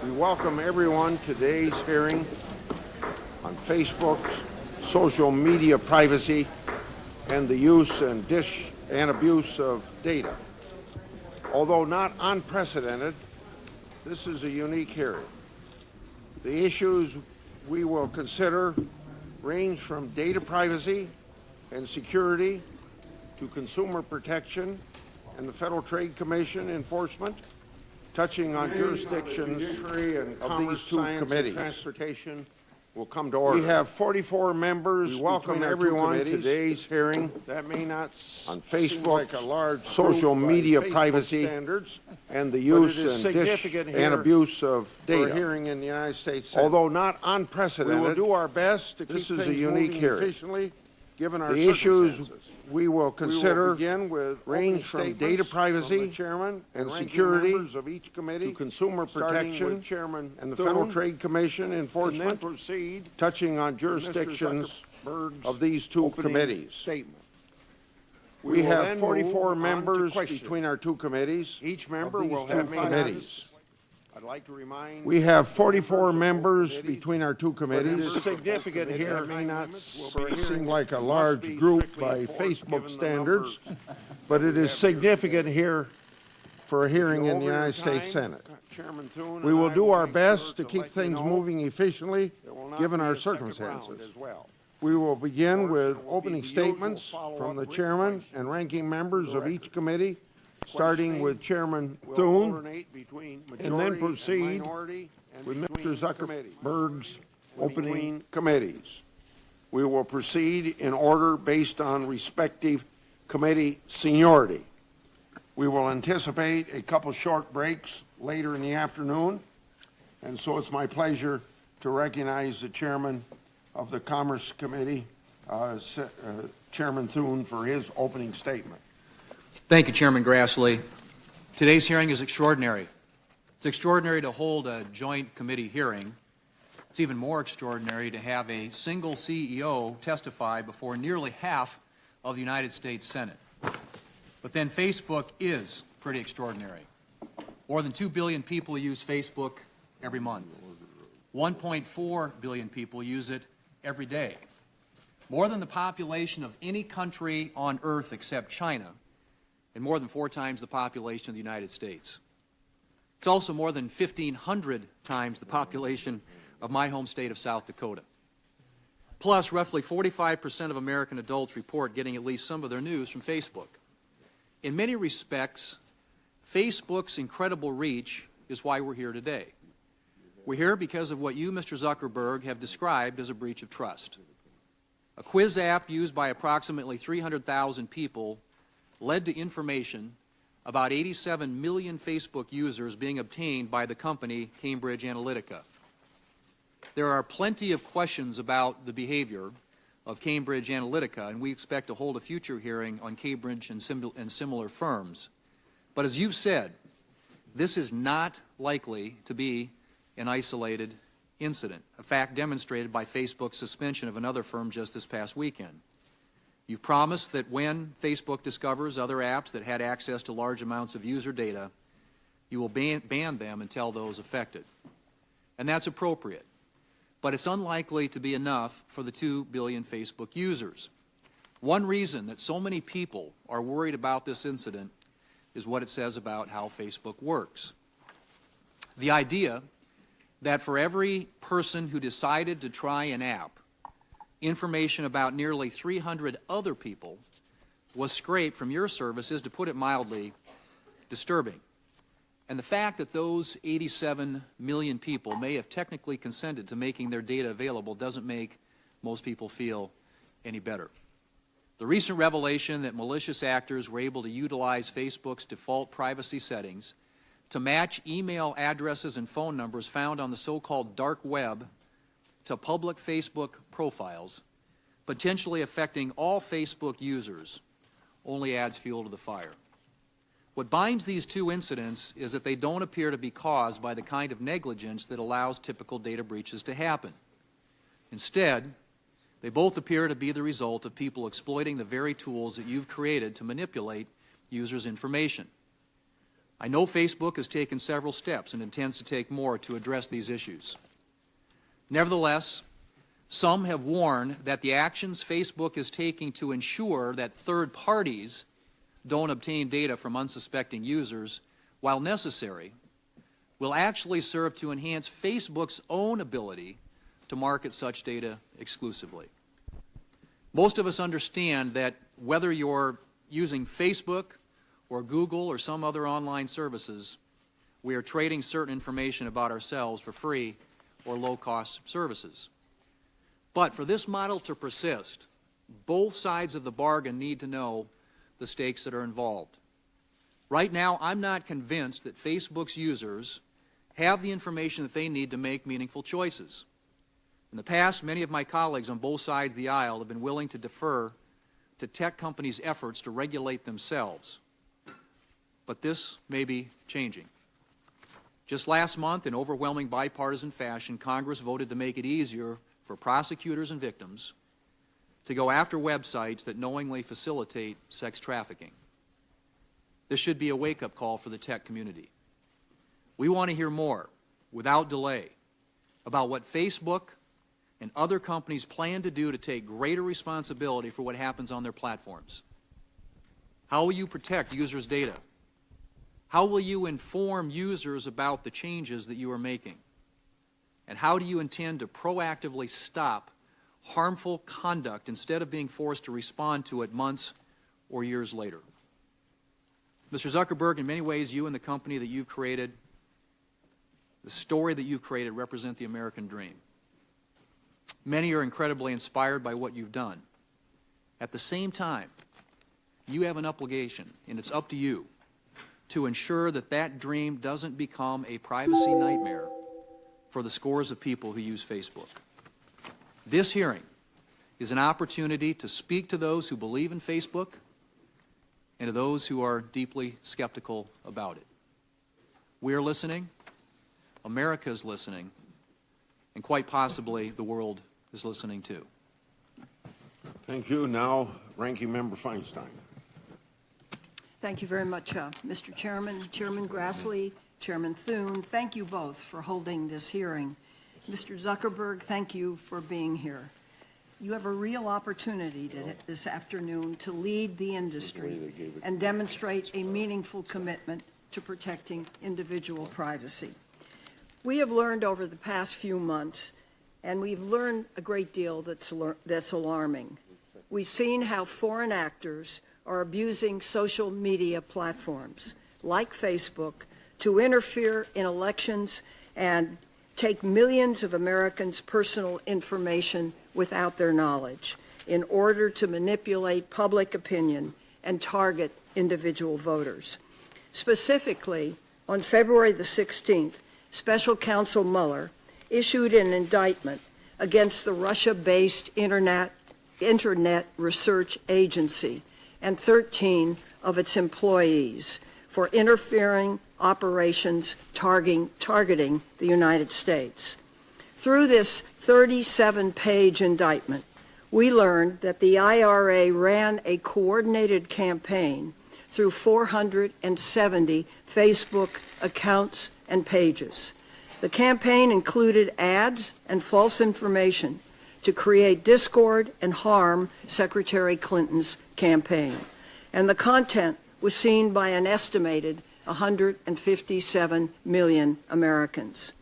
We welcome everyone to today's hearing on Facebook's social media privacy and the use and abuse of data. Although not unprecedented, this is a unique hearing. The issues we will consider range from data privacy and security to consumer protection and the Federal Trade Commission enforcement, touching on jurisdictions of these two committees. Transportation will come to order. We have 44 members. We welcome everyone to today's hearing. That may not on Facebook, like a large social media privacy standards and the use and abuse of data. For a hearing in the United States Senate. Although not unprecedented, we will do our best to keep things moving efficiently, given our issues we will consider range from data privacy and security of each committee to consumer protection and the Federal Trade Commission enforcement, touching on jurisdictions of these two committees. We have 44 members between our two committees. Each member will have 5 minutes. I'd like to remind we have 44 members between our two committees. It is significant here. It may not seem like a large group by Facebook standards, but it is significant here for a hearing in the United States Senate. We will do our best to keep things moving efficiently, given our circumstances. We will begin with opening statements from the chairman and ranking members of each committee, starting with Chairman Thune, and then proceed with Mr. Zuckerberg's opening committees. We will proceed in order based on respective committee seniority. We will anticipate a couple short breaks later in the afternoon, and so it's my pleasure to recognize the chairman of the Commerce Committee, Chairman Thune, for his opening statement. Thank you, Chairman Grassley. Today's hearing is extraordinary. It's extraordinary to hold a joint committee hearing. It's even more extraordinary to have a single CEO testify before nearly half of the United States Senate. But then Facebook is pretty extraordinary. More than 2 billion people use Facebook every month. 1.4 billion people use it every day. More than the population of any country on earth except China, and more than 4 times the population of the United States. It's also more than 1,500 times the population of my home state of South Dakota. Plus, roughly 45% of American adults report getting at least some of their news from Facebook. In many respects, Facebook's incredible reach is why we're here today. We're here because of what you, Mr. Zuckerberg, have described as a breach of trust. A quiz app used by approximately 300,000 people led to information about 87 million Facebook users being obtained by the company Cambridge Analytica. There are plenty of questions about the behavior of Cambridge Analytica, and we expect to hold a future hearing on Cambridge and similar firms. But as you've said, this is not likely to be an isolated incident, a fact demonstrated by Facebook's suspension of another firm just this past weekend. You've promised that when Facebook discovers other apps that had access to large amounts of user data, you will ban them and tell those affected. And that's appropriate. But it's unlikely to be enough for the 2 billion Facebook users. One reason that so many people are worried about this incident is what it says about how Facebook works. The idea that for every person who decided to try an app, information about nearly 300 other people was scraped from your services, to put it mildly, disturbing. And the fact that those 87 million people may have technically consented to making their data available doesn't make most people feel any better. The recent revelation that malicious actors were able to utilize Facebook's default privacy settings to match email addresses and phone numbers found on the so-called dark web to public Facebook profiles, potentially affecting all Facebook users, only adds fuel to the fire. What binds these two incidents is that they don't appear to be caused by the kind of negligence that allows typical data breaches to happen. Instead, they both appear to be the result of people exploiting the very tools that you've created to manipulate users' information. I know Facebook has taken several steps and intends to take more to address these issues. Nevertheless, some have warned that the actions Facebook is taking to ensure that third parties don't obtain data from unsuspecting users, while necessary, will actually serve to enhance Facebook's own ability to market such data exclusively. Most of us understand that whether you're using Facebook or Google or some other online services, we are trading certain information about ourselves for free or low-cost services. But for this model to persist, both sides of the bargain need to know the stakes that are involved. Right now, I'm not convinced that Facebook's users have the information that they need to make meaningful choices. In the past, many of my colleagues on both sides of the aisle have been willing to defer to tech companies' efforts to regulate themselves. But this may be changing. Just last month, in overwhelming bipartisan fashion, Congress voted to make it easier for prosecutors and victims to go after websites that knowingly facilitate sex trafficking. This should be a wake-up call for the tech community. We want to hear more, without delay, about what Facebook and other companies plan to do to take greater responsibility for what happens on their platforms. How will you protect users' data? How will you inform users about the changes that you are making? And how do you intend to proactively stop harmful conduct instead of being forced to respond to it months or years later? Mr. Zuckerberg, in many ways, you and the company that you've created, the story that you've created, represent the American dream. Many are incredibly inspired by what you've done. At the same time, you have an obligation, and it's up to you, to ensure that that dream doesn't become a privacy nightmare for the scores of people who use Facebook. This hearing is an opportunity to speak to those who believe in Facebook and to those who are deeply skeptical about it. We are listening, America is listening, and quite possibly the world is listening too. Thank you. Now, Ranking Member Feinstein. Thank you very much, Mr. Chairman, Chairman Grassley, Chairman Thune. Thank you both for holding this hearing. Mr. Zuckerberg, thank you for being here. You have a real opportunity this afternoon to lead the industry and demonstrate a meaningful commitment to protecting individual privacy. We have learned over the past few months, and we've learned a great deal that's alarming. We've seen how foreign actors are abusing social media platforms like Facebook to interfere in elections and take millions of Americans' personal information without their knowledge in order to manipulate public opinion and target individual voters. Specifically, on February the 16th, Special Counsel Mueller issued an indictment against the Russia-based Internet Research Agency and 13 of its employees for interfering operations targeting the United States. Through this 37-page indictment, we learned that the IRA ran a coordinated campaign through 470 Facebook accounts and pages. The campaign included ads and false information to create discord and harm Secretary Clinton's campaign. And the content was seen by an estimated 157 million Americans.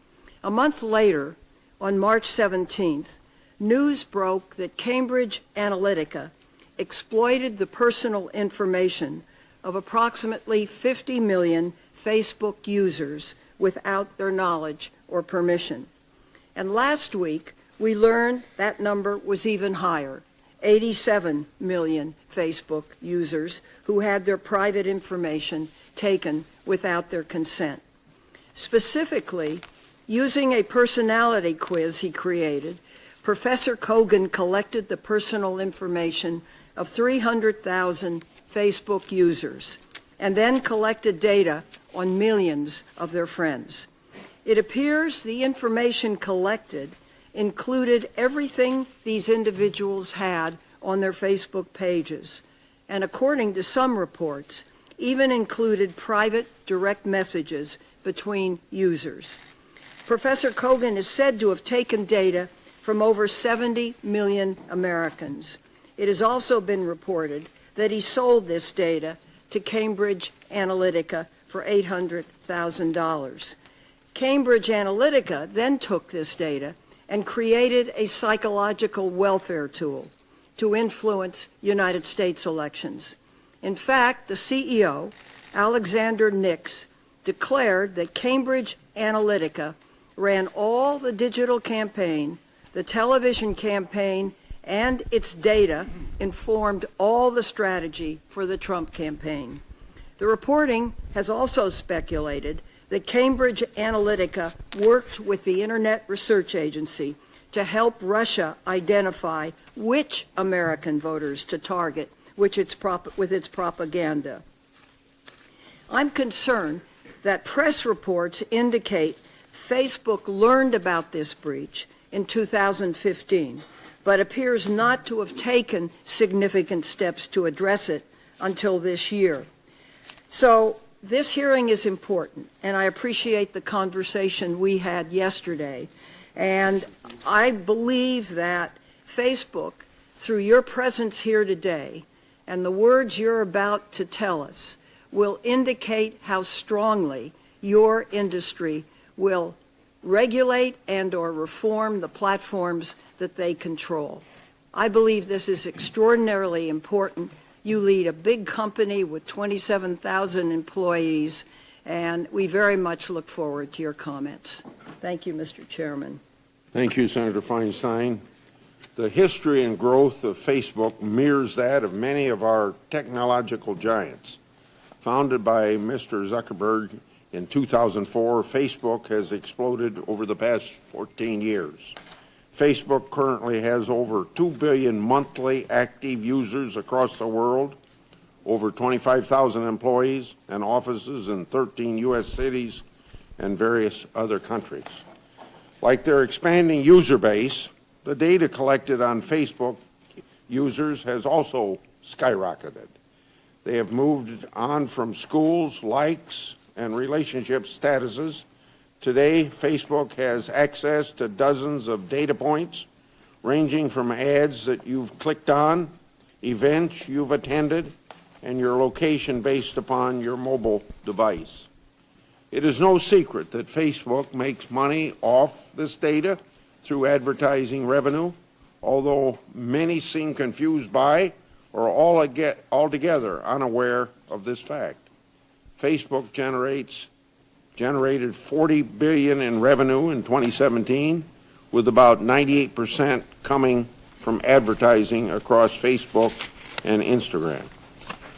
A month later, on March 17th, news broke that Cambridge Analytica exploited the personal information of approximately 50 million Facebook users without their knowledge or permission. And last week, we learned that number was even higher, 87 million Facebook users who had their private information taken without their consent. Specifically, using a personality quiz he created, Professor Kogan collected the personal information of 300,000 Facebook users and then collected data on millions of their friends. It appears the information collected included everything these individuals had on their Facebook pages, and according to some reports, even included private direct messages between users. Professor Kogan is said to have taken data from over 70 million Americans. It has also been reported that he sold this data to Cambridge Analytica for $800,000. Cambridge Analytica then took this data and created a psychological welfare tool to influence United States elections. In fact, the CEO, Alexander Nix, declared that Cambridge Analytica ran all the digital campaign, the television campaign, and its data informed all the strategy for the Trump campaign. The reporting has also speculated that Cambridge Analytica worked with the Internet Research Agency to help Russia identify which American voters to target with its propaganda. I'm concerned that press reports indicate Facebook learned about this breach in 2015, but appears not to have taken significant steps to address it until this year. So this hearing is important, and I appreciate the conversation we had yesterday. And I believe that Facebook, through your presence here today and the words you're about to tell us, will indicate how strongly your industry will regulate and or reform the platforms that they control. I believe this is extraordinarily important. You lead a big company with 27,000 employees, and we very much look forward to your comments. Thank you, Mr. Chairman. Thank you, Senator Feinstein. The history and growth of Facebook mirrors that of many of our technological giants. Founded by Mr. Zuckerberg in 2004, Facebook has exploded over the past 14 years. Facebook currently has over 2 billion monthly active users across the world, over 25,000 employees and offices in 13 U.S. cities and various other countries. Like their expanding user base, the data collected on Facebook users has also skyrocketed. They have moved on from schools, likes, and relationship statuses. Today, Facebook has access to dozens of data points, ranging from ads that you've clicked on, events you've attended, and your location based upon your mobile device. It is no secret that Facebook makes money off this data through advertising revenue, although many seem confused by or altogether unaware of this fact. Facebook generated $40 billion in revenue in 2017, with about 98% coming from advertising across Facebook and Instagram.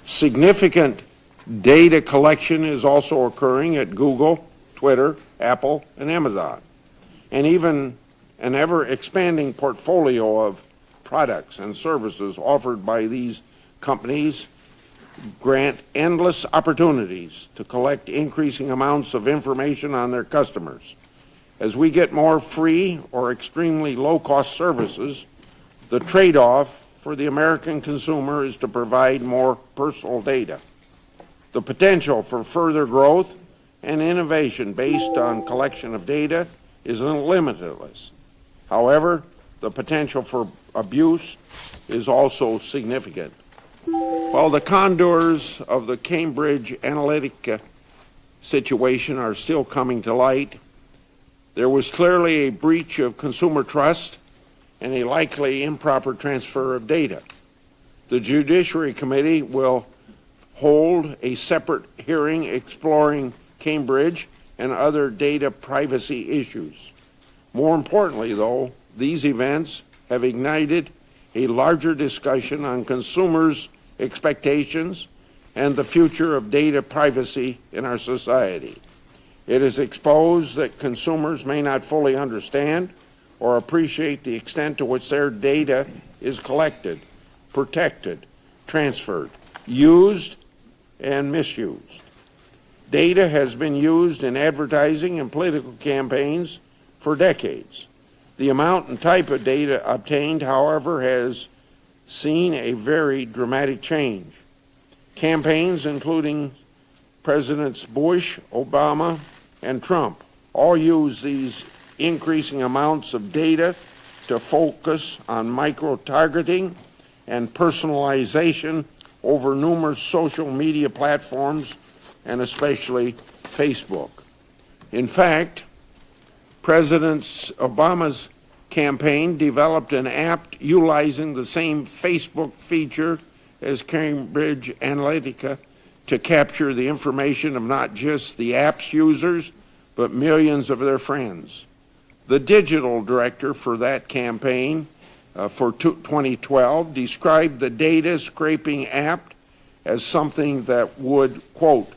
Significant data collection is also occurring at Google, Twitter, Apple, and Amazon, and even an ever-expanding portfolio of products and services offered by these companies grant endless opportunities to collect increasing amounts of information on their customers. As we get more free or extremely low-cost services, the trade-off for the American consumer is to provide more personal data. The potential for further growth and innovation based on collection of data is limitless. However, the potential for abuse is also significant. While the contours of the Cambridge Analytica situation are still coming to light, there was clearly a breach of consumer trust and a likely improper transfer of data. The Judiciary Committee will hold a separate hearing exploring Cambridge and other data privacy issues. More importantly, though, these events have ignited a larger discussion on consumers' expectations and the future of data privacy in our society. It has exposed that consumers may not fully understand or appreciate the extent to which their data is collected, protected, transferred, used, and misused. Data has been used in advertising and political campaigns for decades. The amount and type of data obtained, however, has seen a very dramatic change. Campaigns, including Presidents Bush, Obama, and Trump all use these increasing amounts of data to focus on micro-targeting and personalization over numerous social media platforms, and especially Facebook. In fact, President Obama's campaign developed an app utilizing the same Facebook feature as Cambridge Analytica to capture the information of not just the app's users, but millions of their friends. The digital director for that campaign for 2012 described the data scraping app as something that would, quote,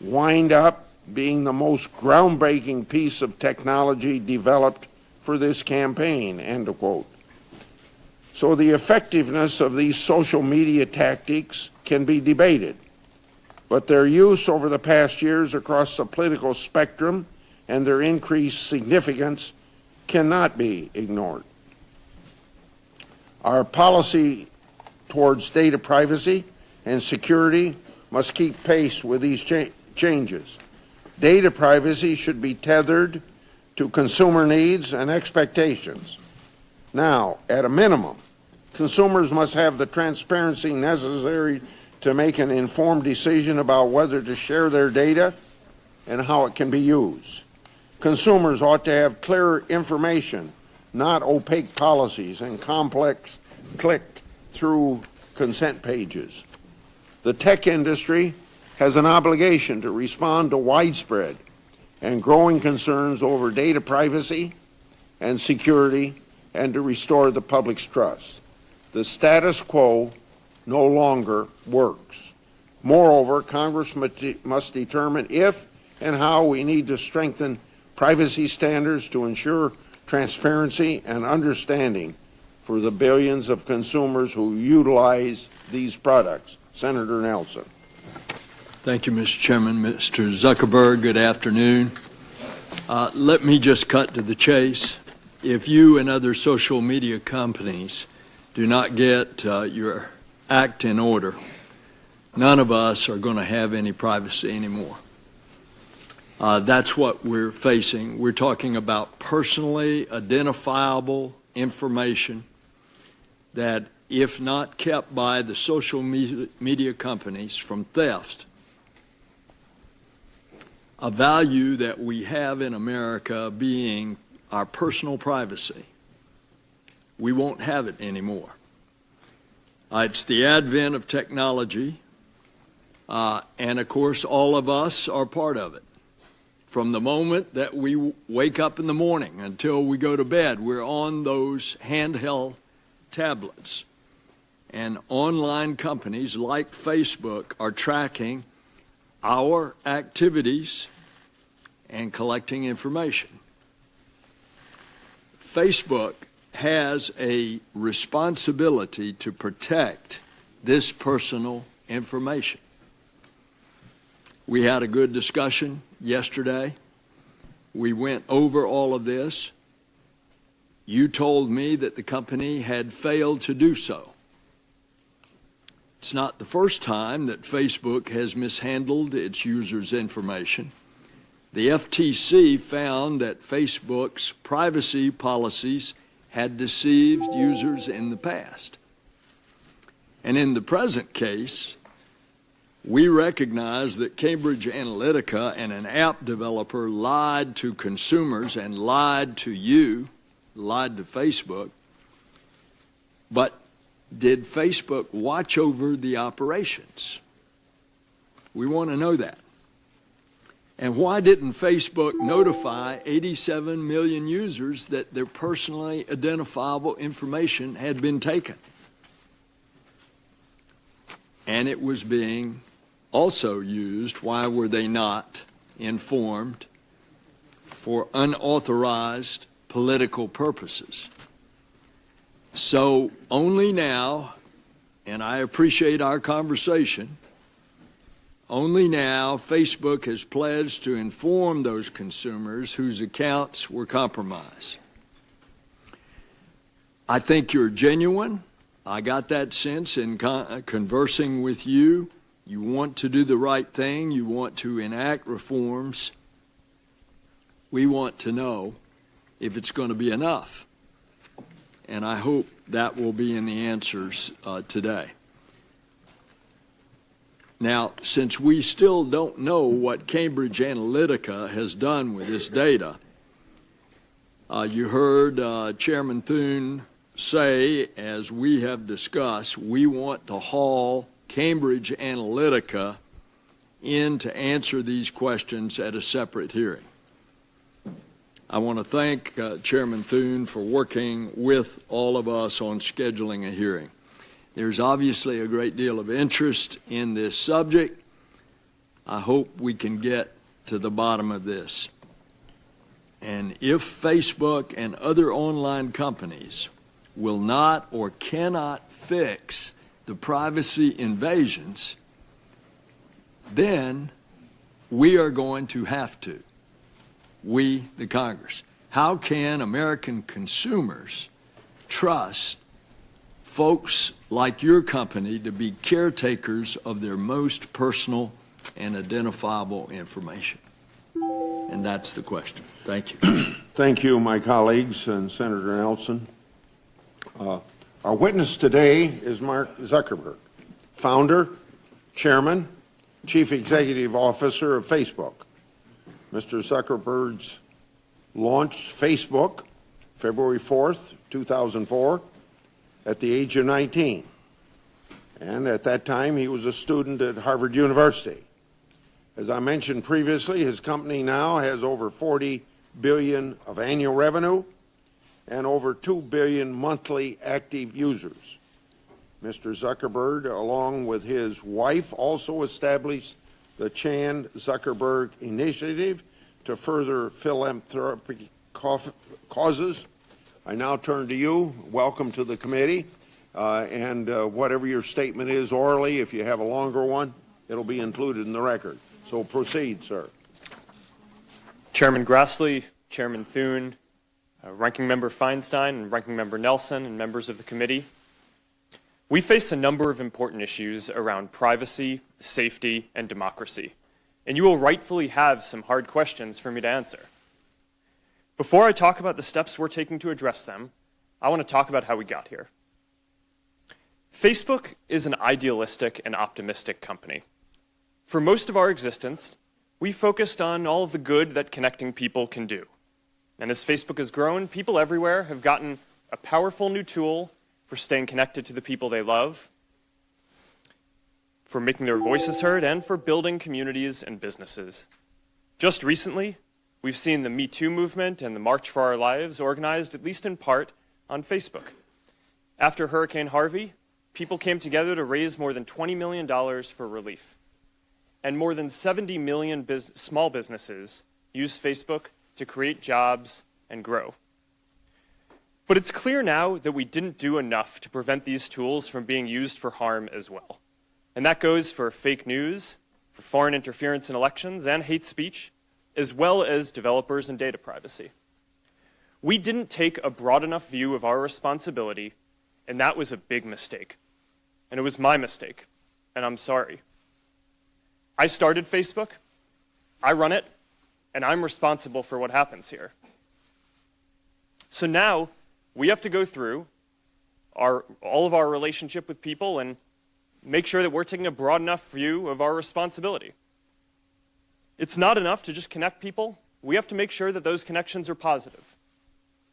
wind up being the most groundbreaking piece of technology developed for this campaign, end of quote. So the effectiveness of these social media tactics can be debated, but their use over the past years across the political spectrum and their increased significance cannot be ignored. Our policy towards data privacy and security must keep pace with these changes. Data privacy should be tethered to consumer needs and expectations. Now, at a minimum, consumers must have the transparency necessary to make an informed decision about whether to share their data and how it can be used. Consumers ought to have clear information, not opaque policies and complex click-through consent pages. The tech industry has an obligation to respond to widespread and growing concerns over data privacy and security and to restore the public's trust. The status quo no longer works. Moreover, Congress must determine if and how we need to strengthen privacy standards to ensure transparency and understanding for the billions of consumers who utilize these products. Senator Nelson. Thank you, Mr. Chairman. Mr. Zuckerberg, good afternoon. Let me just cut to the chase. If you and other social media companies do not get your act in order, none of us are going to have any privacy anymore. That's what we're facing. We're talking about personally identifiable information that, if not kept by the social media companies from theft, a value that we have in America being our personal privacy, we won't have it anymore. It's the advent of technology, and of course all of us are part of it. From the moment that we wake up in the morning until we go to bed, we're on those handheld tablets. And online companies like Facebook are tracking our activities and collecting information. Facebook has a responsibility to protect this personal information. We had a good discussion yesterday. We went over all of this. You told me that the company had failed to do so. It's not the first time that Facebook has mishandled its users' information. The FTC found that Facebook's privacy policies had deceived users in the past. And in the present case, we recognize that Cambridge Analytica and an app developer lied to consumers and lied to you, lied to Facebook. But did Facebook watch over the operations? We want to know that. And why didn't Facebook notify 87 million users that their personally identifiable information had been taken? And it was being also used. Why were they not informed? For unauthorized political purposes. So only now, and I appreciate our conversation, only now Facebook has pledged to inform those consumers whose accounts were compromised. I think you're genuine. I got that sense in conversing with you. You want to do the right thing. You want to enact reforms. We want to know if it's going to be enough. And I hope that will be in the answers today. Now, since we still don't know what Cambridge Analytica has done with this data, you heard Chairman Thune say, as we have discussed, we want to haul Cambridge Analytica in to answer these questions at a separate hearing. I want to thank Chairman Thune for working with all of us on scheduling a hearing. There's obviously a great deal of interest in this subject. I hope we can get to the bottom of this. And if Facebook and other online companies will not or cannot fix the privacy invasions, then we are going to have to. We, the Congress. How can American consumers trust folks like your company to be caretakers of their most personal and identifiable information? And that's the question. Thank you. Thank you, my colleagues and Senator Nelson. Our witness today is Mark Zuckerberg, founder, chairman, chief executive officer of Facebook. Mr. Zuckerberg launched Facebook February 4th, 2004, at the age of 19. And at that time, he was a student at Harvard University. As I mentioned previously, his company now has over $40 billion of annual revenue and over 2 billion monthly active users. Mr. Zuckerberg, along with his wife, also established the Chan Zuckerberg Initiative to further philanthropic causes. I now turn to you. Welcome to the committee. Whatever your statement is orally, if you have a longer one, it'll be included in the record. So proceed, sir. Chairman Grassley, Chairman Thune, Ranking Member Feinstein, and Ranking Member Nelson, and members of the committee. We face a number of important issues around privacy, safety, and democracy, and you will rightfully have some hard questions for me to answer. Before I talk about the steps we're taking to address them, I want to talk about how we got here. Facebook is an idealistic and optimistic company. For most of our existence, we focused on all of the good that connecting people can do. And as Facebook has grown, people everywhere have gotten a powerful new tool for staying connected to the people they love, for making their voices heard, and for building communities and businesses. Just recently, we've seen the Me Too movement and the March for Our Lives organized, at least in part, on Facebook. After Hurricane Harvey, people came together to raise more than $20 million for relief. And more than 70 million small businesses use Facebook to create jobs and grow. But it's clear now that we didn't do enough to prevent these tools from being used for harm as well. And that goes for fake news, for foreign interference in elections, and hate speech, as well as developers and data privacy. We didn't take a broad enough view of our responsibility, and that was a big mistake. And it was my mistake, and I'm sorry. I started Facebook, I run it, and I'm responsible for what happens here. So now, we have to go through all of our relationship with people and make sure that we're taking a broad enough view of our responsibility. It's not enough to just connect people. We have to make sure that those connections are positive.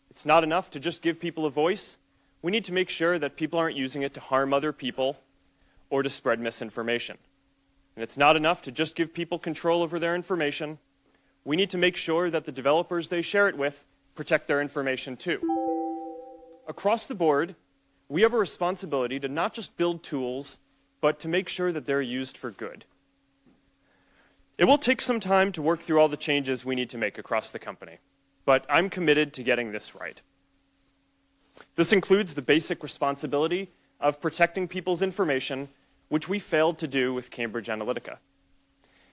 It's not enough to just give people a voice. We need to make sure that people aren't using it to harm other people or to spread misinformation. And it's not enough to just give people control over their information. We need to make sure that the developers they share it with protect their information too. Across the board, we have a responsibility to not just build tools, but to make sure that they're used for good. It will take some time to work through all the changes we need to make across the company, but I'm committed to getting this right. This includes the basic responsibility of protecting people's information, which we failed to do with Cambridge Analytica.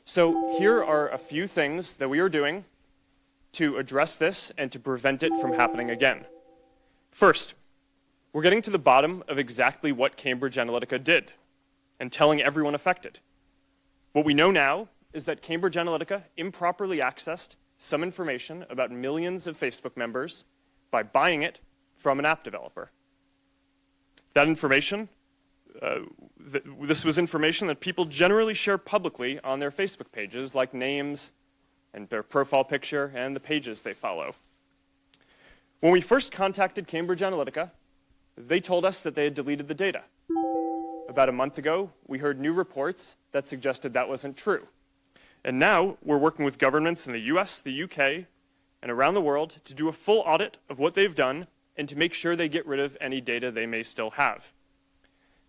So here are a few things that we are doing to address this and to prevent it from happening again. First, we're getting to the bottom of exactly what Cambridge Analytica did and telling everyone affected. What we know now is that Cambridge Analytica improperly accessed some information about millions of Facebook members by buying it from an app developer. That information, this was information that people generally share publicly on their Facebook pages, like names and their profile picture and the pages they follow. When we first contacted Cambridge Analytica, they told us that they had deleted the data. About a month ago, we heard new reports that suggested that wasn't true. And now we're working with governments in the US, the UK, and around the world to do a full audit of what they've done and to make sure they get rid of any data they may still have.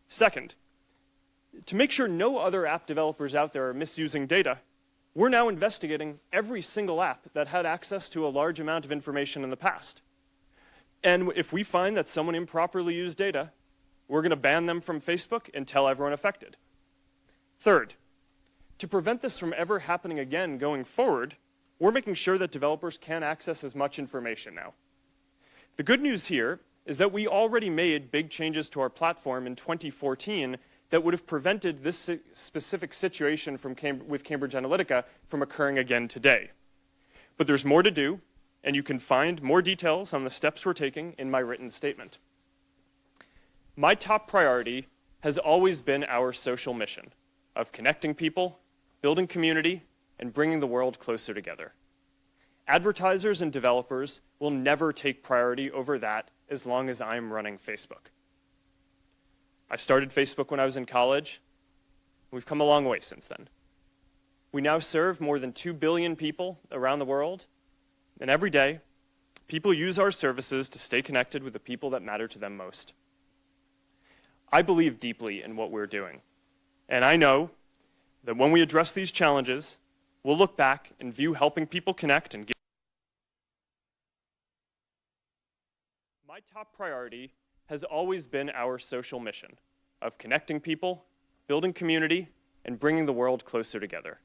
Second, to make sure no other app developers out there are misusing data, we're now investigating every single app that had access to a large amount of information in the past. And if we find that someone improperly used data, we're going to ban them from Facebook and tell everyone affected. Third, to prevent this from ever happening again going forward, we're making sure that developers can access as much information now. The good news here is that we already made big changes to our platform in 2014 that would have prevented this specific situation with Cambridge Analytica from occurring again today. But there's more to do, and you can find more details on the steps we're taking in my written statement. My top priority has always been our social mission of connecting people, building community, and bringing the world closer together. Advertisers and developers will never take priority over that as long as I'm running Facebook. I started Facebook when I was in college. We've come a long way since then. We now serve more than 2 billion people around the world, and every day, people use our services to stay connected with the people that matter to them most. I believe deeply in what we're doing, and I know that when we address these challenges, we'll look back and view helping people connect and give. My top priority has always been our social mission of connecting people, building community, and bringing the world closer together.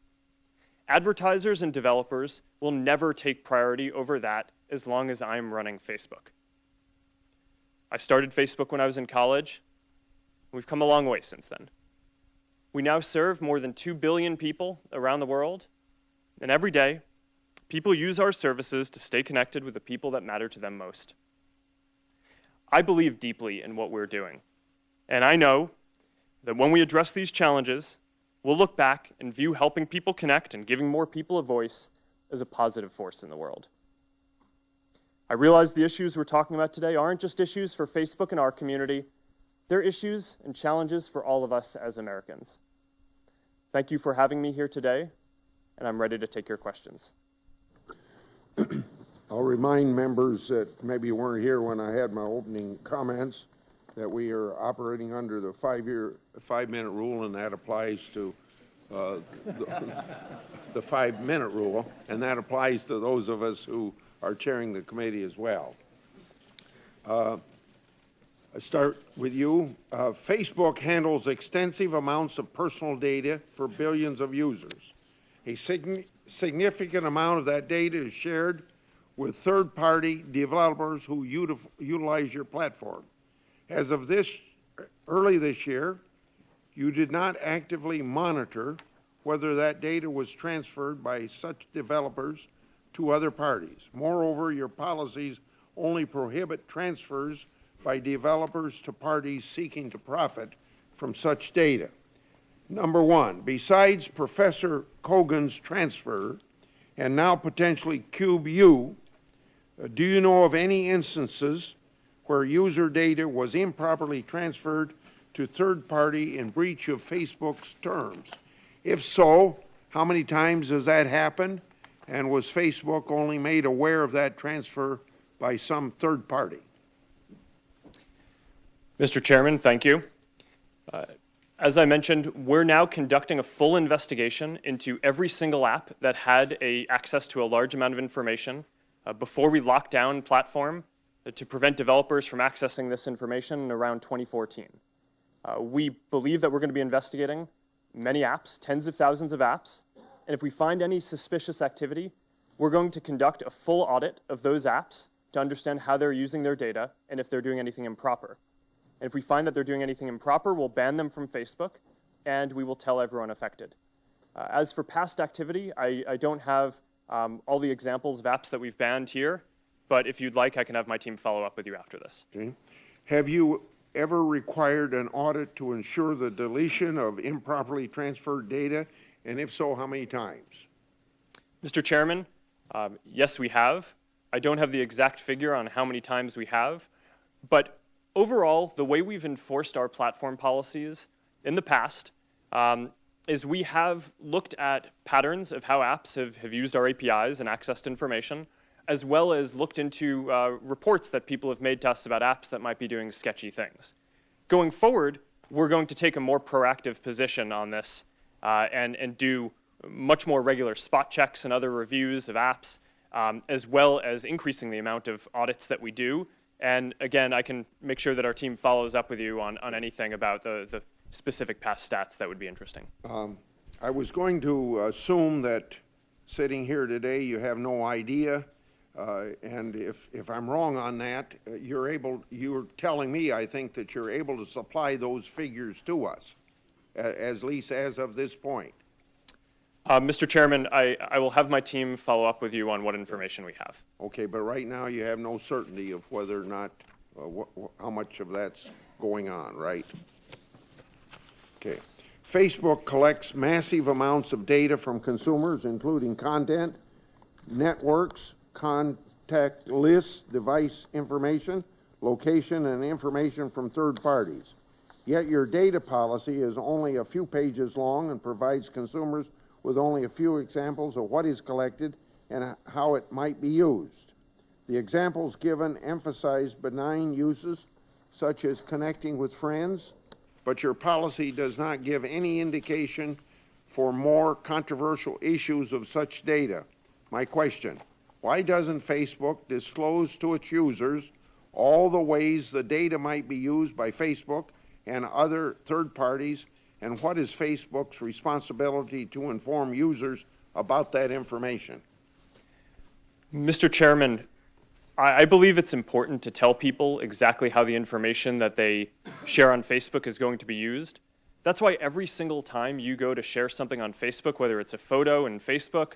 Advertisers and developers will never take priority over that as long as I'm running Facebook. I started Facebook when I was in college. We've come a long way since then. We now serve more than 2 billion people around the world, and every day, people use our services to stay connected with the people that matter to them most. I believe deeply in what we're doing, and I know that when we address these challenges, we'll look back and view helping people connect and giving more people a voice as a positive force in the world. I realize the issues we're talking about today aren't just issues for Facebook and our community. They're issues and challenges for all of us as Americans. Thank you for having me here today, and I'm ready to take your questions. I'll remind members that maybe weren't here when I had my opening comments that we are operating under the 5-minute rule, and that applies to the 5-minute rule, and that applies to those of us who are chairing the committee as well. I start with you. Facebook handles extensive amounts of personal data for billions of users. A significant amount of that data is shared with third-party developers who utilize your platform. As of early this year, you did not actively monitor whether that data was transferred by such developers to other parties. Moreover, your policies only prohibit transfers by developers to parties seeking to profit from such data. Number one, besides Professor Kogan's transfer, and now potentially CubeU, do you know of any instances where user data was improperly transferred to third party in breach of Facebook's terms? If so, how many times has that happened? And was Facebook only made aware of that transfer by some third party? Mr. Chairman, thank you. As I mentioned, we're now conducting a full investigation into every single app that had access to a large amount of information before we locked down platform to prevent developers from accessing this information around 2014. We believe that we're going to be investigating many apps, tens of thousands of apps, and if we find any suspicious activity, we're going to conduct a full audit of those apps to understand how they're using their data and if they're doing anything improper. And if we find that they're doing anything improper, we'll ban them from Facebook, and we will tell everyone affected. As for past activity, I don't have all the examples of apps that we've banned here, but if you'd like, I can have my team follow up with you after this. Okay. Have you ever required an audit to ensure the deletion of improperly transferred data? And if so, how many times? Mr. Chairman, yes, we have. I don't have the exact figure on how many times we have, but overall, the way we've enforced our platform policies in the past is we have looked at patterns of how apps have used our APIs and accessed information, as well as looked into reports that people have made to us about apps that might be doing sketchy things. Going forward, we're going to take a more proactive position on this and do much more regular spot checks and other reviews of apps, as well as increasing the amount of audits that we do. And again, I can make sure that our team follows up with you on anything about the specific past stats that would be interesting. I was going to assume that sitting here today, you have no idea. And if I'm wrong on that, you're telling me, I think, that you're able to supply those figures to us, at least as of this point. Mr. Chairman, I will have my team follow up with you on what information we have. Okay, but right now you have no certainty of whether or not, how much of that's going on, right? Okay. Facebook collects massive amounts of data from consumers, including content, networks, contact lists, device information, location, and information from third parties. Yet your data policy is only a few pages long and provides consumers with only a few examples of what is collected and how it might be used. The examples given emphasize benign uses, such as connecting with friends, but your policy does not give any indication for more controversial issues of such data. My question, why doesn't Facebook disclose to its users all the ways the data might be used by Facebook and other third parties, and what is Facebook's responsibility to inform users about that information? Mr. Chairman, I believe it's important to tell people exactly how the information that they share on Facebook is going to be used. That's why every single time you go to share something on Facebook, whether it's a photo in Facebook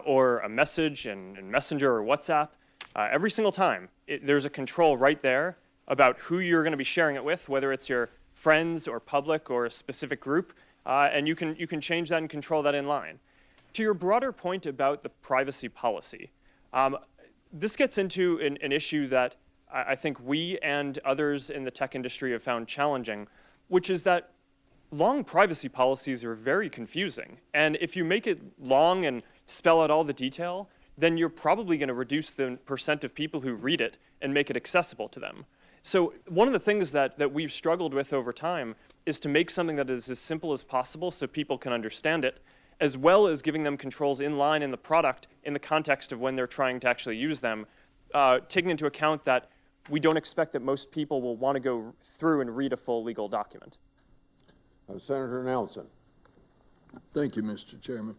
or a message in Messenger or WhatsApp, every single time there's a control right there about who you're going to be sharing it with, whether it's your friends or public or a specific group, and you can change that and control that in line. To your broader point about the privacy policy, this gets into an issue that I think we and others in the tech industry have found challenging, which is that long privacy policies are very confusing. And if you make it long and spell out all the detail, then you're probably going to reduce the percent of people who read it and make it accessible to them. So one of the things that we've struggled with over time is to make something that is as simple as possible so people can understand it, as well as giving them controls in line in the product in the context of when they're trying to actually use them, taking into account that we don't expect that most people will want to go through and read a full legal document. Senator Nelson. Thank you, Mr. Chairman.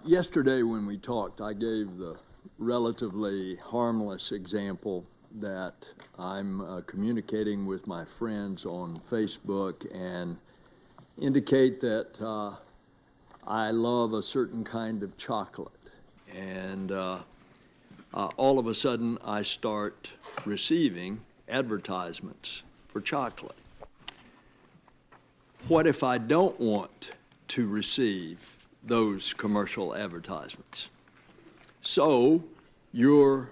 Yesterday when we talked, I gave the relatively harmless example that I'm communicating with my friends on Facebook and indicate that I love a certain kind of chocolate. And all of a sudden I start receiving advertisements for chocolate. What if I don't want to receive those commercial advertisements? So your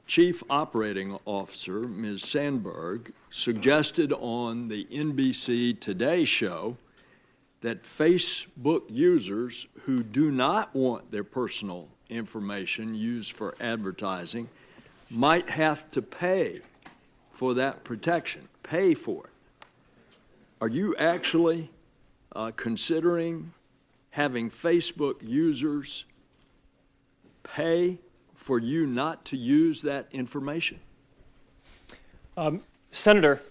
Chief Operating Officer, Ms. Sandberg, suggested on the NBC Today show that Facebook users who do not want their personal information used for advertising might have to pay for that protection, pay for it. Are you actually considering having Facebook users pay for you not to use that information? Senator,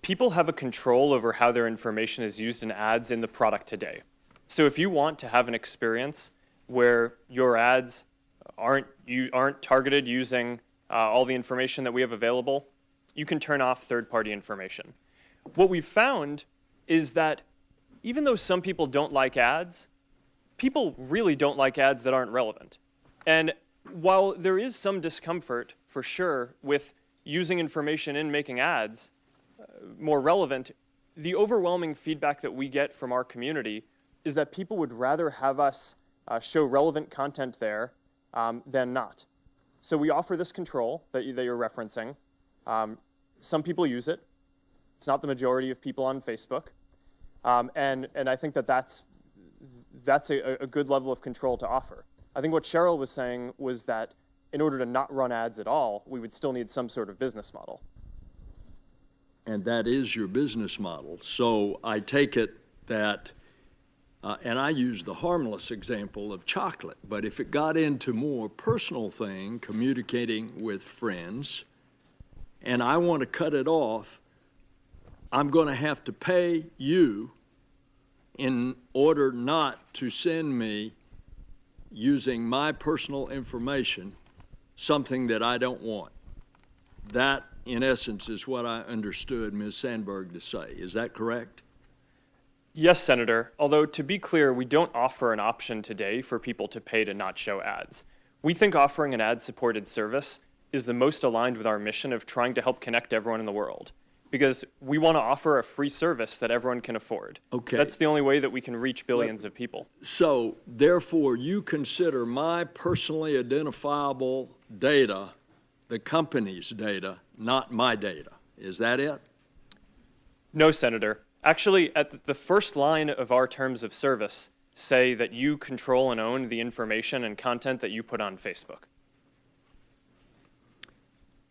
people have a control over how their information is used in ads in the product today. So if you want to have an experience where your ads aren't targeted using all the information that we have available, you can turn off third-party information. What we've found is that even though some people don't like ads, people really don't like ads that aren't relevant. And while there is some discomfort, for sure, with using information in making ads more relevant, the overwhelming feedback that we get from our community is that people would rather have us show relevant content there than not. So we offer this control that you're referencing. Some people use it. It's not the majority of people on Facebook. And I think that's a good level of control to offer. I think what Cheryl was saying was that in order to not run ads at all, we would still need some sort of business model. And that is your business model. So I take it that, and I use the harmless example of chocolate, but if it got into more personal thing, communicating with friends, and I want to cut it off, I'm going to have to pay you in order not to send me, using my personal information, something that I don't want. That, in essence, is what I understood Ms. Sandberg to say. Is that correct? Yes, Senator. Although, to be clear, we don't offer an option today for people to pay to not show ads. We think offering an ad-supported service is the most aligned with our mission of trying to help connect everyone in the world, because we want to offer a free service that everyone can afford. Okay. That's the only way that we can reach billions of people. So, therefore, you consider my personally identifiable data the company's data, not my data. Is that it? No, Senator. Actually, at the first line of our terms of service say that you control and own the information and content that you put on Facebook.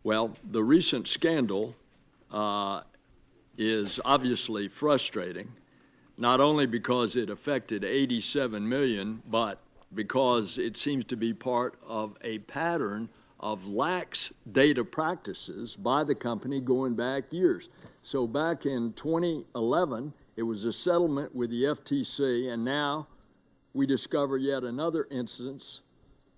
Well, the recent scandal is obviously frustrating, not only because it affected 87 million, but because it seems to be part of a pattern of lax data practices by the company going back years. So back in 2011, it was a settlement with the FTC, and now we discover yet another instance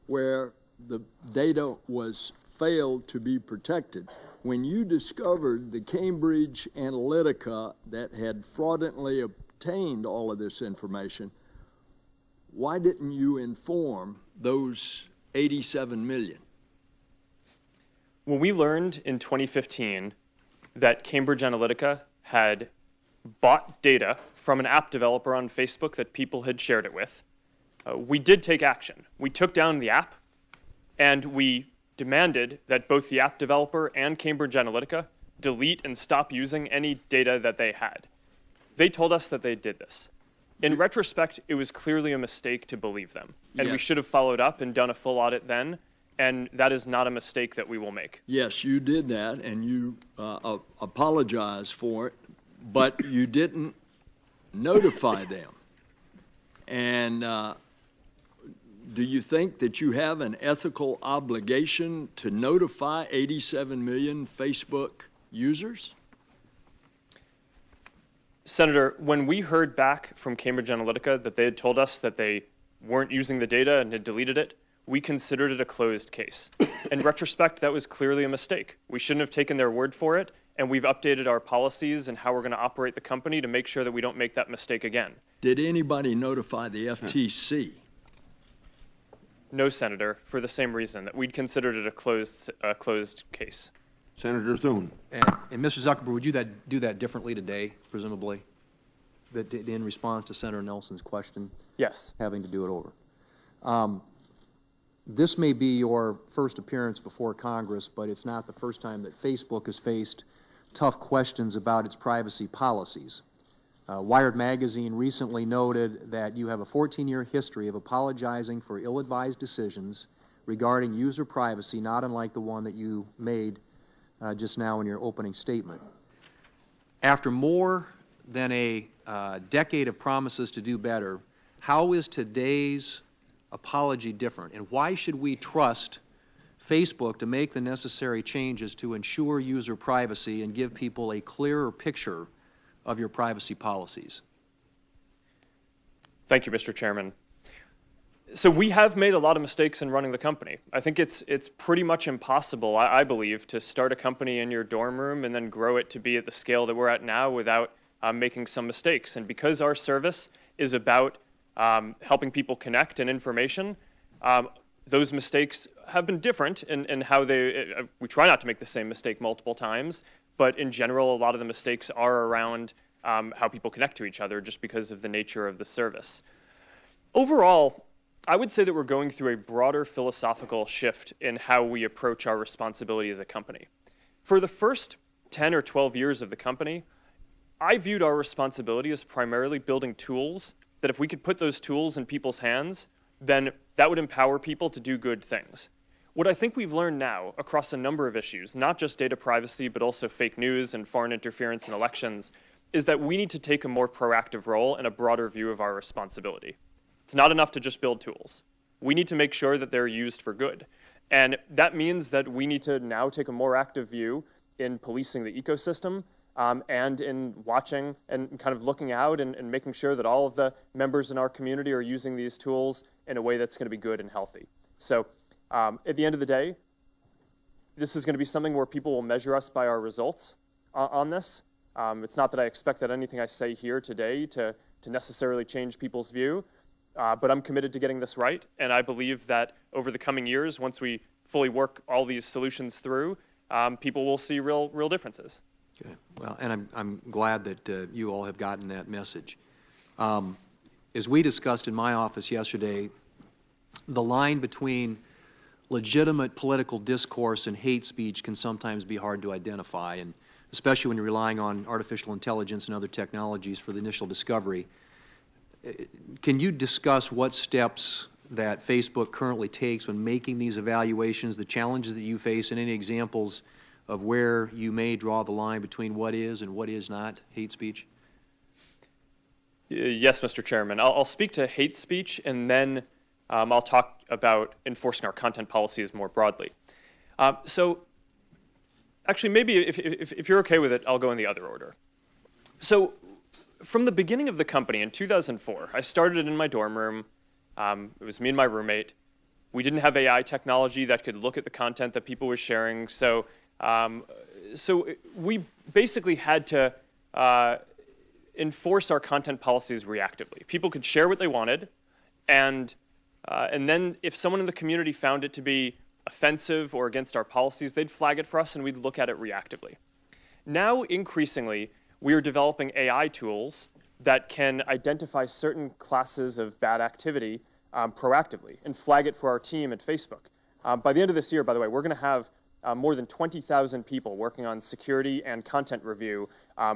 where the data was failed to be protected. When you discovered the Cambridge Analytica that had fraudulently obtained all of this information, why didn't you inform those 87 million? When we learned in 2015 that Cambridge Analytica had bought data from an app developer on Facebook that people had shared it with, we did take action. We took down the app, and we demanded that both the app developer and Cambridge Analytica delete and stop using any data that they had. They told us that they did this. In retrospect, it was clearly a mistake to believe them, and we should have followed up and done a full audit then, and that is not a mistake that we will make. Yes, you did that, and you apologized for it, but you didn't notify them. And do you think that you have an ethical obligation to notify 87 million Facebook users? Senator, when we heard back from Cambridge Analytica that they had told us that they weren't using the data and had deleted it, we considered it a closed case. In retrospect, that was clearly a mistake. We shouldn't have taken their word for it, and we've updated our policies and how we're going to operate the company to make sure that we don't make that mistake again. Did anybody notify the FTC? No, Senator, for the same reason, that we'd considered it a closed case. Senator Thune. And Mr. Zuckerberg, would you do that differently today, presumably, that in response to Senator Nelson's question? Yes. Having to do it over. This may be your first appearance before Congress, but it's not the first time that Facebook has faced tough questions about its privacy policies. Wired magazine recently noted that you have a 14-year history of apologizing for ill-advised decisions regarding user privacy, not unlike the one that you made just now in your opening statement. After more than a decade of promises to do better, how is today's apology different, and why should we trust Facebook to make the necessary changes to ensure user privacy and give people a clearer picture of your privacy policies? Thank you, Mr. Chairman. So we have made a lot of mistakes in running the company. I think it's pretty much impossible, I believe, to start a company in your dorm room and then grow it to be at the scale that we're at now without making some mistakes. And because our service is about helping people connect and information, those mistakes have been different in how we try not to make the same mistake multiple times, but in general, a lot of the mistakes are around how people connect to each other just because of the nature of the service. Overall, I would say that we're going through a broader philosophical shift in how we approach our responsibility as a company. For the first 10 or 12 years of the company, I viewed our responsibility as primarily building tools that if we could put those tools in people's hands, then that would empower people to do good things. What I think we've learned now across a number of issues, not just data privacy, but also fake news and foreign interference in elections, is that we need to take a more proactive role and a broader view of our responsibility. It's not enough to just build tools. We need to make sure that they're used for good. And that means that we need to now take a more active view in policing the ecosystem and in watching and kind of looking out and making sure that all of the members in our community are using these tools in a way that's going to be good and healthy. So at the end of the day, this is going to be something where people will measure us by our results on this. It's not that I expect that anything I say here today to necessarily change people's view, but I'm committed to getting this right, and I believe that over the coming years, once we fully work all these solutions through, people will see real differences. Okay. Well, and I'm glad that you all have gotten that message. As we discussed in my office yesterday, the line between legitimate political discourse and hate speech can sometimes be hard to identify, and especially when you're relying on artificial intelligence and other technologies for the initial discovery. Can you discuss what steps that Facebook currently takes when making these evaluations, the challenges that you face, and any examples of where you may draw the line between what is and what is not hate speech? Yes, Mr. Chairman. I'll speak to hate speech, and then I'll talk about enforcing our content policies more broadly. So actually, maybe if you're okay with it, I'll go in the other order. So from the beginning of the company in 2004, I started it in my dorm room. It was me and my roommate. We didn't have AI technology that could look at the content that people were sharing. So we basically had to enforce our content policies reactively. People could share what they wanted, and then if someone in the community found it to be offensive or against our policies, they'd flag it for us and we'd look at it reactively. Now, increasingly, we are developing AI tools that can identify certain classes of bad activity proactively and flag it for our team at Facebook. By the end of this year, by the way, we're going to have more than 20,000 people working on security and content review,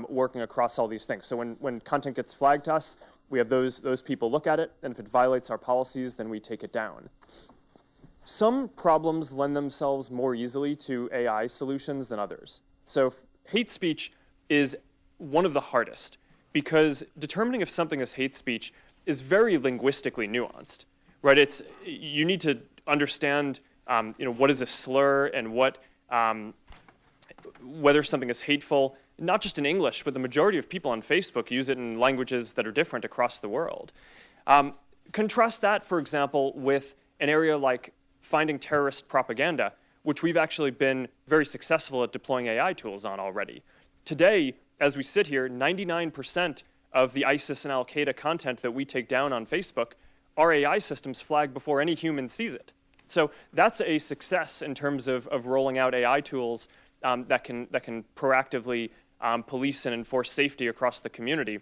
working across all these things. So when content gets flagged to us, we have those people look at it, and if it violates our policies, then we take it down. Some problems lend themselves more easily to AI solutions than others. So hate speech is one of the hardest, because determining if something is hate speech is very linguistically nuanced, right? You need to understand what is a slur and whether something is hateful, not just in English, but the majority of people on Facebook use it in languages that are different across the world. Contrast that, for example, with an area like finding terrorist propaganda, which we've actually been very successful at deploying AI tools on already. Today, as we sit here, 99% of the ISIS and Al-Qaeda content that we take down on Facebook, our AI systems flag before any human sees it. So that's a success in terms of rolling out AI tools that can proactively police and enforce safety across the community.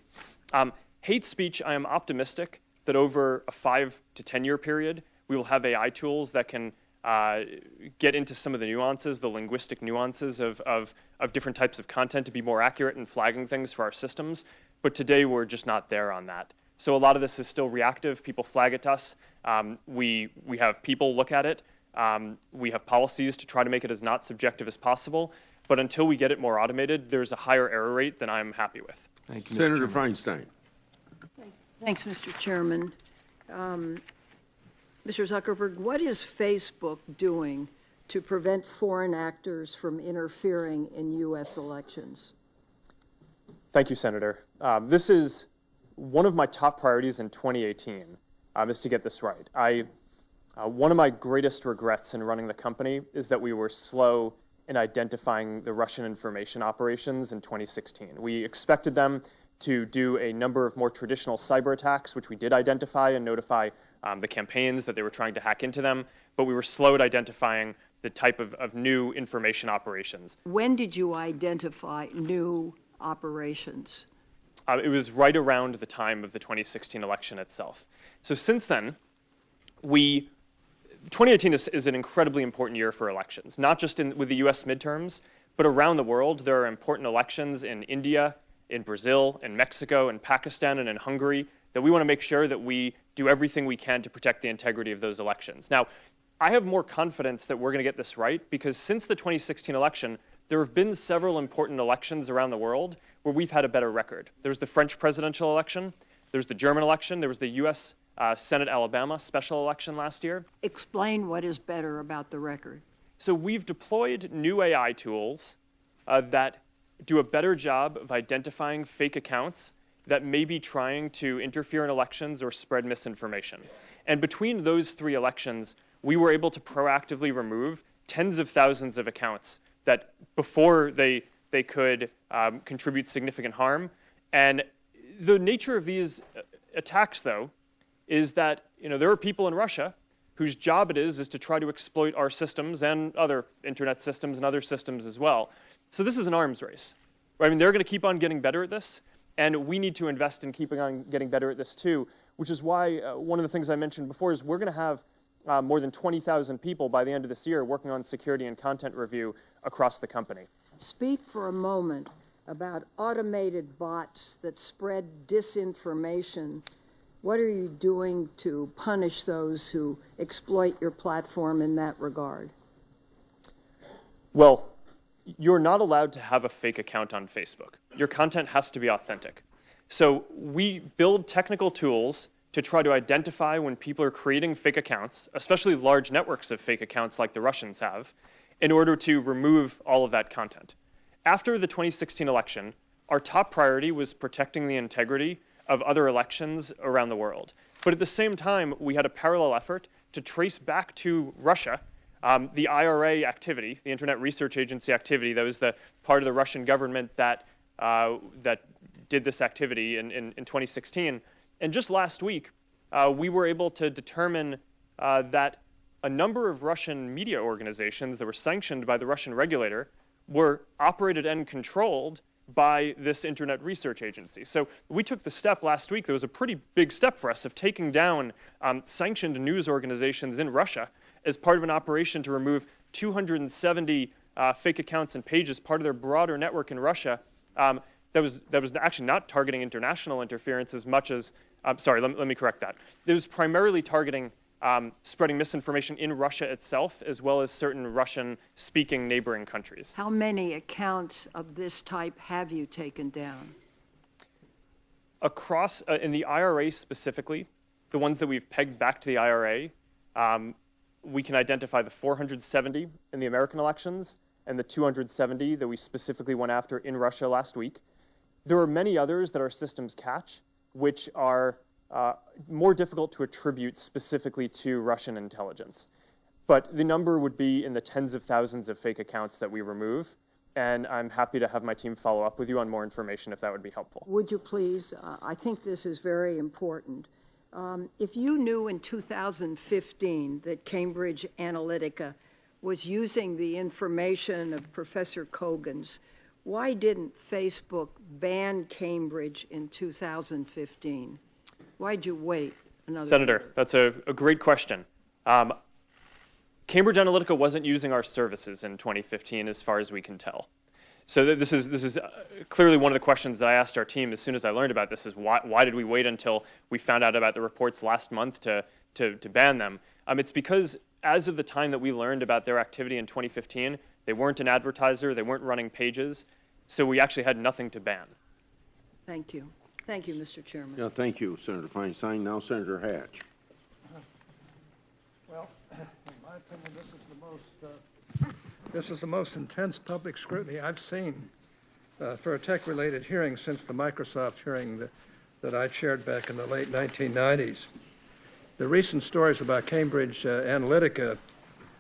Hate speech, I am optimistic that over a 5 to 10 year period, we will have AI tools that can get into some of the nuances, the linguistic nuances of different types of content to be more accurate in flagging things for our systems. But today, we're just not there on that. So a lot of this is still reactive. People flag it to us. We have people look at it. We have policies to try to make it as not subjective as possible. But until we get it more automated, there's a higher error rate than I'm happy with. Thank you, Senator Mr. Chairman. Feinstein. Thanks, Mr. Chairman. Mr. Zuckerberg, what is Facebook doing to prevent foreign actors from interfering in U.S. elections? Thank you, Senator. This is one of my top priorities in 2018, is to get this right. One of my greatest regrets in running the company is that we were slow in identifying the Russian information operations in 2016. We expected them to do a number of more traditional cyber attacks, which we did identify and notify the campaigns that they were trying to hack into them, but we were slow at identifying the type of new information operations. When did you identify new operations? It was right around the time of the 2016 election itself. So since then, 2018 is an incredibly important year for elections, not just with the US midterms, but around the world. There are important elections in India, in Brazil, in Mexico, in Pakistan, and in Hungary that we want to make sure that we do everything we can to protect the integrity of those elections. Now, I have more confidence that we're going to get this right because since the 2016 election, there have been several important elections around the world where we've had a better record. There was the French presidential election, there was the German election, there was the US Senate Alabama special election last year. Explain what is better about the record. So we've deployed new AI tools that do a better job of identifying fake accounts that may be trying to interfere in elections or spread misinformation. And between those three elections, we were able to proactively remove tens of thousands of accounts that before they could contribute significant harm. And the nature of these attacks, though, is that there are people in Russia whose job it is to try to exploit our systems and other internet systems and other systems as well. So this is an arms race. Right? I mean, they're going to keep on getting better at this, and we need to invest in keeping on getting better at this too, which is why one of the things I mentioned before is we're going to have more than 20,000 people by the end of this year working on security and content review across the company. Speak for a moment about automated bots that spread disinformation. What are you doing to punish those who exploit your platform in that regard? Well, you're not allowed to have a fake account on Facebook. Your content has to be authentic. So we build technical tools to try to identify when people are creating fake accounts, especially large networks of fake accounts like the Russians have, in order to remove all of that content. After the 2016 election, our top priority was protecting the integrity of other elections around the world. But at the same time, we had a parallel effort to trace back to Russia the IRA activity, the Internet Research Agency activity. That was the part of the Russian government that did this activity in 2016. And just last week, we were able to determine that a number of Russian media organizations that were sanctioned by the Russian regulator were operated and controlled by this Internet Research Agency. So we took the step last week. There was a pretty big step for us of taking down sanctioned news organizations in Russia as part of an operation to remove 270 fake accounts and pages, part of their broader network in Russia that was actually not targeting international interference as much as, sorry, let me correct that. It was primarily targeting spreading misinformation in Russia itself, as well as certain Russian-speaking neighboring countries. How many accounts of this type have you taken down? Across, in the IRA specifically, the ones that we've pegged back to the IRA, we can identify the 470 in the American elections and the 270 that we specifically went after in Russia last week. There are many others that our systems catch, which are more difficult to attribute specifically to Russian intelligence. But the number would be in the tens of thousands of fake accounts that we remove, and I'm happy to have my team follow up with you on more information if that would be helpful. Would you please? I think this is very important. If you knew in 2015 that Cambridge Analytica was using the information of Professor Kogan's, why didn't Facebook ban Cambridge in 2015? Why'd you wait another Senator, year? that's a great question. Cambridge Analytica wasn't using our services in 2015 as far as we can tell. So this is clearly one of the questions that I asked our team as soon as I learned about this is why did we wait until we found out about the reports last month to ban them? It's because as of the time that we learned about their activity in 2015, they weren't an advertiser, they weren't running pages, so we actually had nothing to ban. Thank you. Thank you, Mr. Chairman. Yeah, thank you, Senator Feinstein. Now Senator Hatch. Well, in my opinion, this is the most intense public scrutiny I've seen for a tech-related hearing since the Microsoft hearing that I chaired back in the late 1990s. The recent stories about Cambridge Analytica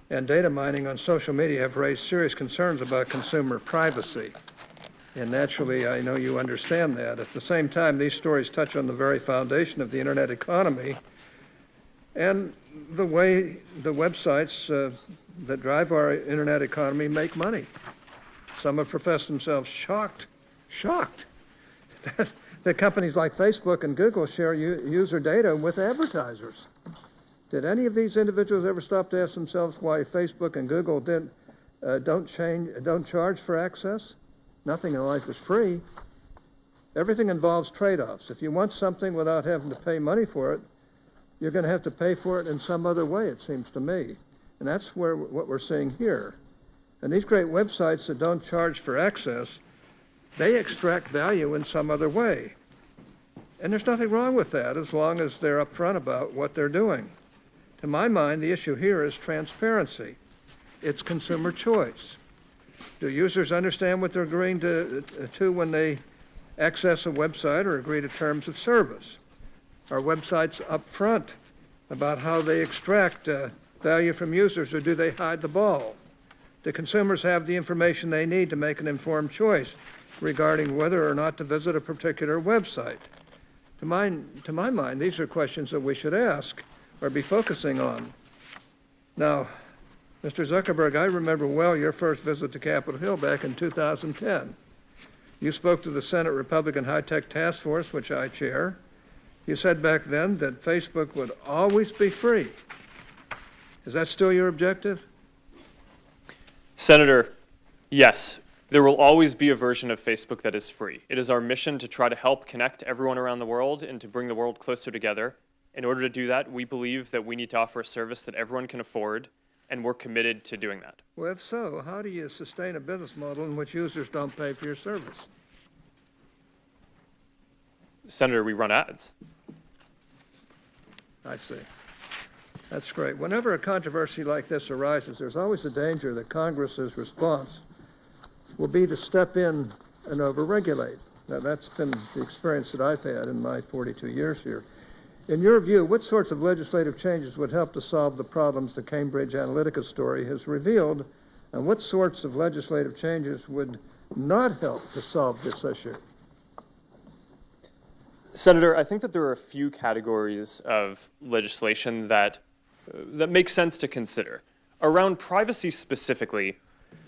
and data mining on social media have raised serious concerns about consumer privacy. And naturally, I know you understand that. At the same time, these stories touch on the very foundation of the internet economy and the way the websites that drive our internet economy make money. Some have professed themselves shocked that companies like Facebook and Google share user data with advertisers. Did any of these individuals ever stop to ask themselves why Facebook and Google don't charge for access? Nothing in life is free. Everything involves trade-offs. If you want something without having to pay money for it, you're going to have to pay for it in some other way, it seems to me. And that's what we're seeing here. And these great websites that don't charge for access, they extract value in some other way. And there's nothing wrong with that as long as they're upfront about what they're doing. To my mind, the issue here is transparency. It's consumer choice. Do users understand what they're agreeing to when they access a website or agree to terms of service? Are websites upfront about how they extract value from users, or do they hide the ball? Do consumers have the information they need to make an informed choice regarding whether or not to visit a particular website? To my mind, these are questions that we should ask or be focusing on. Now, Mr. Zuckerberg, I remember well your first visit to Capitol Hill back in 2010. You spoke to the Senate Republican High-Tech Task Force, which I chair. You said back then that Facebook would always be free. Is that still your objective? Senator, yes, there will always be a version of Facebook that is free. It is our mission to try to help connect everyone around the world and to bring the world closer together. In order to do that, we believe that we need to offer a service that everyone can afford, and we're committed to doing that. Well, if so, how do you sustain a business model in which users don't pay for your service? Senator, we run ads. I see. That's great. Whenever a controversy like this arises, there's always a danger that Congress's response will be to step in and overregulate. Now, that's been the experience that I've had in my 42 years here. In your view, what sorts of legislative changes would help to solve the problems the Cambridge Analytica story has revealed, and what sorts of legislative changes would not help to solve this issue? Senator, I think that there are a few categories of legislation that make sense to consider. Around privacy specifically,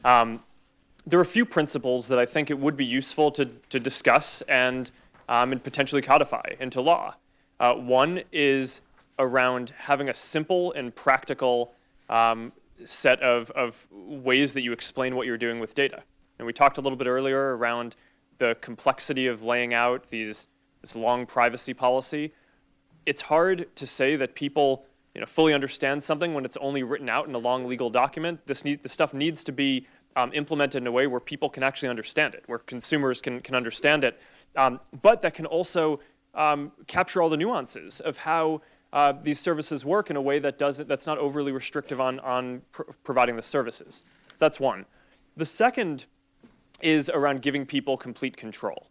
there are a few principles that I think it would be useful to discuss and potentially codify into law. One is around having a simple and practical set of ways that you explain what you're doing with data. And we talked a little bit earlier around the complexity of laying out this long privacy policy. It's hard to say that people fully understand something when it's only written out in a long legal document. This stuff needs to be implemented in a way where people can actually understand it, where consumers can understand it, but that can also capture all the nuances of how these services work in a way that's not overly restrictive on providing the services. So that's one. The second is around giving people complete control.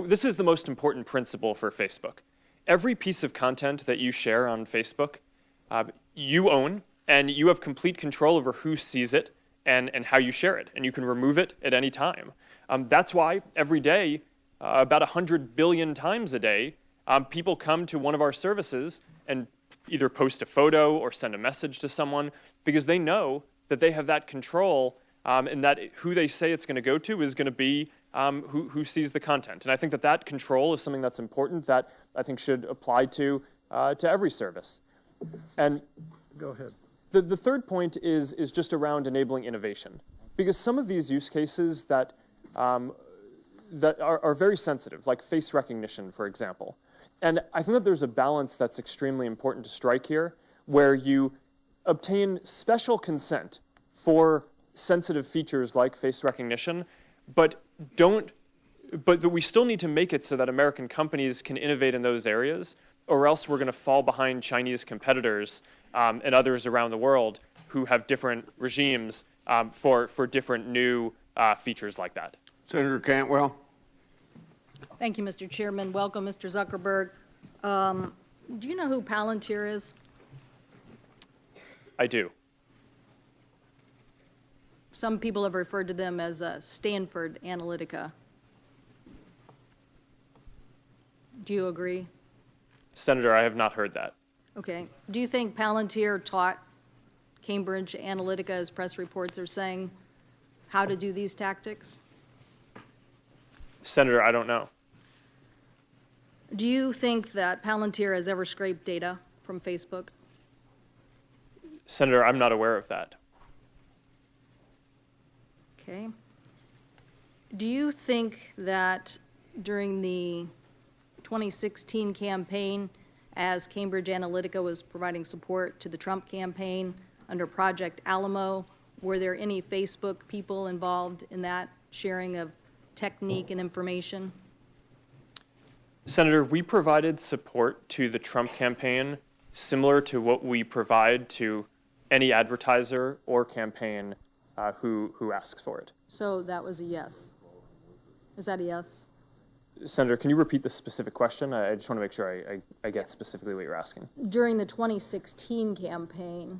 This is the most important principle for Facebook. Every piece of content that you share on Facebook, you own, and you have complete control over who sees it and how you share it, and you can remove it at any time. That's why every day, about 100 billion times a day, people come to one of our services and either post a photo or send a message to someone because they know that they have that control and that who they say it's going to go to is going to be who sees the content. And I think that control is something that's important that I think should apply to every service. And go ahead. The third point is just around enabling innovation, because some of these use cases that are very sensitive, like face recognition, for example. And I think that there's a balance that's extremely important to strike here, where you obtain special consent for sensitive features like face recognition, but we still need to make it so that American companies can innovate in those areas, or else we're going to fall behind Chinese competitors and others around the world who have different regimes for different new features like that. Senator Cantwell. Thank you, Mr. Chairman. Welcome, Mr. Zuckerberg. Do you know who Palantir is? I do. Some people have referred to them as Stanford Analytica. Do you agree? Senator, I have not heard that. Okay. Do you think Palantir taught Cambridge Analytica, as press reports are saying, how to do these tactics? Senator, I don't know. Do you think that Palantir has ever scraped data from Facebook? Senator, I'm not aware of that. Okay. Do you think that during the 2016 campaign, as Cambridge Analytica was providing support to the Trump campaign under Project Alamo, were there any Facebook people involved in that sharing of technique and information? Senator, we provided support to the Trump campaign similar to what we provide to any advertiser or campaign who asks for it. So that was a yes. Is that a yes? Senator, can you repeat the specific question? I just want to make sure I get specifically what you're asking. During the 2016 campaign,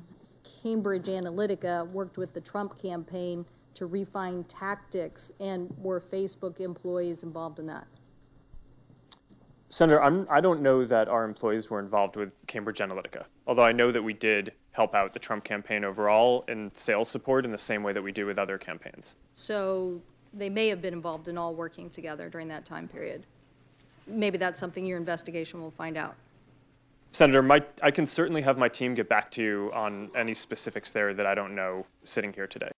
Cambridge Analytica worked with the Trump campaign to refine tactics, and were Facebook employees involved in that? Senator, I don't know that our employees were involved with Cambridge Analytica, although I know that we did help out the Trump campaign overall in sales support in the same way that we do with other campaigns. So they may have been involved in all working together during that time period. Maybe that's something your investigation will find out. Senator, I can certainly have my team get back to you on any specifics there that I don't know sitting here today.